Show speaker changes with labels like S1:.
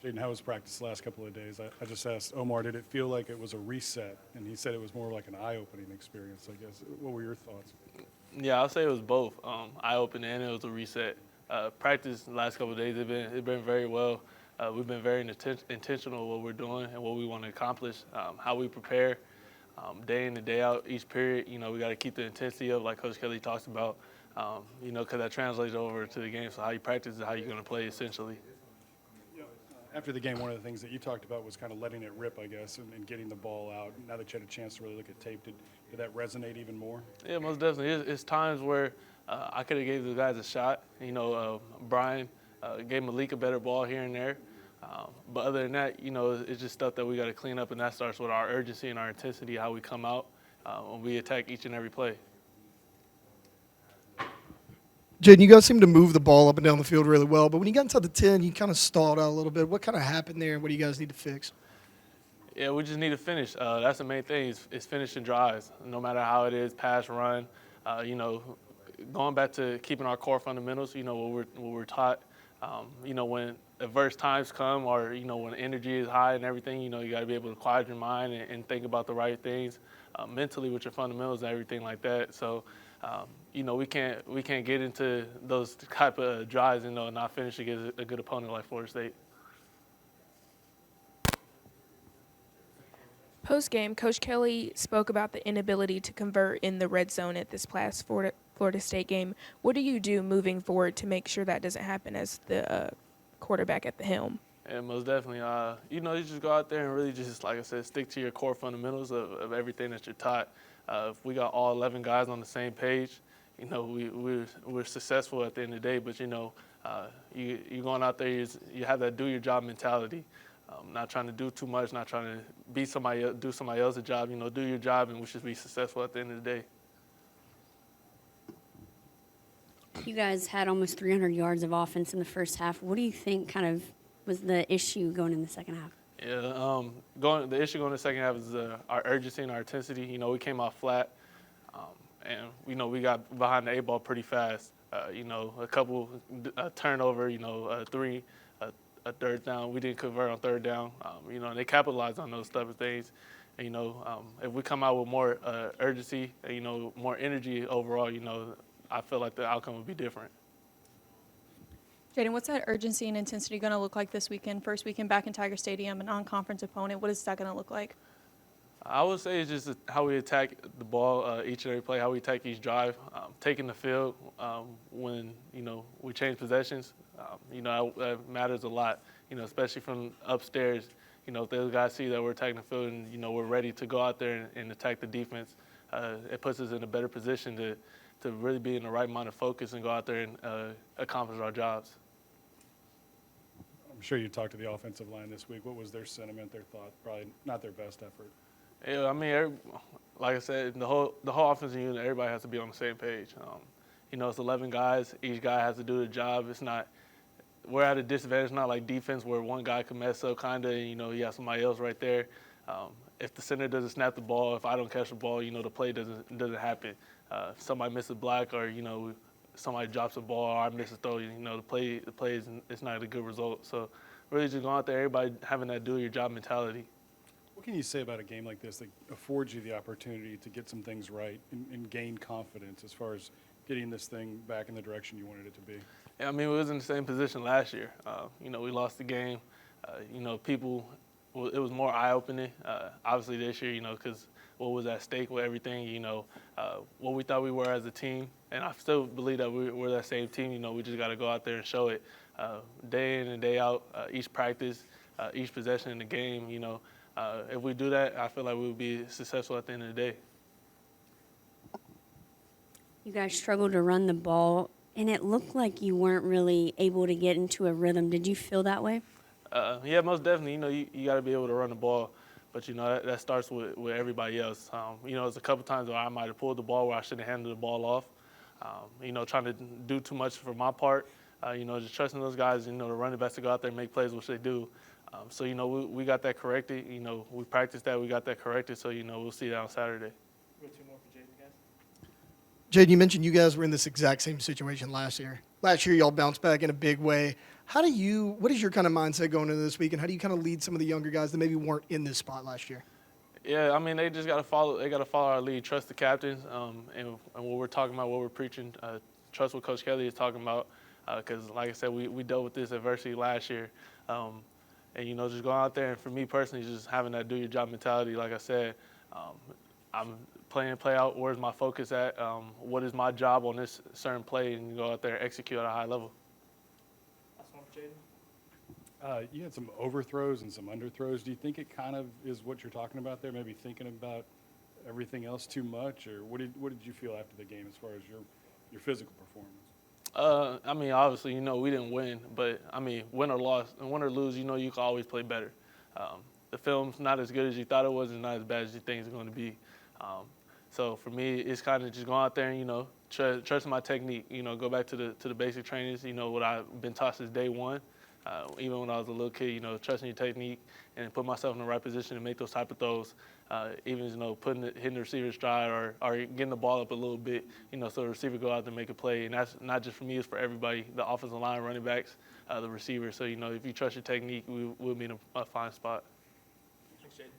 S1: Jayden, how was practice the last couple of days? I just asked Omar, did it feel like it was a reset? And he said it was more like an eye-opening experience, I guess. What were your thoughts?
S2: Yeah, I'll say it was both eye-opening and it was a reset. Practice the last couple of days, it's been very well. We've been very intentional with what we're doing and what we want to accomplish, how we prepare day in and day out, each period. We got to keep the intensity up, like Coach Kelly talks about, because that translates over to the game. So how you practice is how you're going to play, essentially.
S1: After the game, one of the things that you talked about was kind of letting it rip, I guess, and getting the ball out. Now that you had a chance to really look at tape, did that resonate even more?
S2: Yeah, most definitely. It's times where I could have gave the guys a shot. Brian gave Malik a better ball here and there. But other than that, it's just stuff that we got to clean up, and that starts with our urgency and our intensity, how we come out when we attack each and every play.
S3: Jayden, you guys seem to move the ball up and down the field really well, but when you got inside the 10, you kind of stalled out a little bit. What kind of happened there, and what do you guys need to fix?
S2: Yeah, we just need to finish. That's the main thing is finishing drives, no matter how it is, pass, run. Going back to keeping our core fundamentals, what we're taught. When adverse times come or, when energy is high and everything, you got to be able to quiet your mind and think about the right things mentally with your fundamentals and everything like that. So, we can't get into those type of drives, and not finish against a good opponent like Florida State.
S4: Post-game, Coach Kelly spoke about the inability to convert in the red zone at this past Florida State game. What do you do moving forward to make sure that doesn't happen as the quarterback at the helm?
S2: Yeah, most definitely. You just go out there and really just, like I said, stick to your core fundamentals of everything that you're taught. If we got all 11 guys on the same page, we're successful at the end of the day. But, you going out there, you have that do your job mentality. Not trying to do too much, not trying to be somebody else, do somebody else's job. Do your job, and we should be successful at the end of the day.
S5: You guys had almost 300 yards of offense in the first half. What do you think kind of was the issue going in the second half?
S2: Yeah, the issue going in the second half is our urgency and our intensity. We came out flat, and we got behind the 8 ball pretty fast. A couple turnover, a third down. We didn't convert on third down. And they capitalized on those type of things. And, if we come out with more urgency, more energy overall, I feel like the outcome would be different.
S6: Jayden, what's that urgency and intensity going to look like this weekend? First weekend back in Tiger Stadium, a non-conference opponent. What is that going to look like?
S2: I would say it's just how we attack the ball each and every play, how we attack each drive, taking the field when, we change possessions. That matters a lot, especially from upstairs. If those guys see that we're attacking the field and, we're ready to go out there and attack the defense, it puts us in a better position to really be in the right amount of focus and go out there and accomplish our jobs.
S1: I'm sure you talked to the offensive line this week. What was their sentiment, their thought? Probably not their best effort.
S2: Yeah, I mean, like I said, the whole offensive unit, everybody has to be on the same page. It's 11 guys. Each guy has to do the job. We're at a disadvantage, not like defense where one guy can mess up kind of, you have somebody else right there. If the center doesn't snap the ball, if I don't catch the ball, the play doesn't happen. If somebody misses a block or, somebody drops a ball or I miss a throw, the play is not a good result. So really just going out there, everybody having that do your job mentality.
S1: What can you say about a game like this that affords you the opportunity to get some things right and gain confidence as far as getting this thing back in the direction you wanted it to be?
S2: Yeah, I mean, we was in the same position last year. We lost the game. It was more eye-opening. Obviously this year, because what was at stake with everything, what we thought we were as a team. And I still believe that we're that same team. We just got to go out there and show it day in and day out, each practice, each possession in the game, If we do that, I feel like we will be successful at the end of the day.
S5: You guys struggled to run the ball, and it looked like you weren't really able to get into a rhythm. Did you feel that way?
S2: Yeah, most definitely. You got to be able to run the ball, but that starts with everybody else. There's a couple times where I might have pulled the ball where I should have handed the ball off. Trying to do too much for my part. Just trusting those guys. The running backs to go out there and make plays, which they do. So we got that corrected. We practiced that. We got that corrected. So we'll see that on Saturday.
S7: We got 2 more for Jayden, guys.
S3: Jayden, you mentioned you guys were in this exact same situation last year. Last year, y'all bounced back in a big way. What is your kind of mindset going into this week, and how do you kind of lead some of the younger guys that maybe weren't in this spot last year?
S2: Yeah, I mean, they just got to follow. They got to follow our lead, trust the captains, and what we're talking about, what we're preaching. Trust what Coach Kelly is talking about, because like I said, we dealt with this adversity last year, and just going out there. And for me personally, just having that do your job mentality. Like I said, I'm playing play out. Where's my focus at? What is my job on this certain play, and you go out there and execute at a high level.
S3: Last one for Jayden.
S1: You had some overthrows and some underthrows. Do you think it kind of is what you're talking about there? Maybe thinking about everything else too much, or what did you feel after the game as far as your physical performance?
S2: I mean, obviously, we didn't win, but I mean, win or lose, you can always play better. The film's not as good as you thought it was, and not as bad as you think it's going to be. So for me, it's kind of just going out there and trusting my technique. Go back to the basic trainings. What I've been taught since day one. Even when I was a little kid, trusting your technique and put myself in the right position to make those type of throws. Even hitting the receiver's stride or getting the ball up a little bit, so the receiver go out there and make a play. And that's not just for me; it's for everybody. The offensive line, running backs, the receiver. So if you trust your technique, we'll be in a fine spot.
S3: Thanks, Jayden.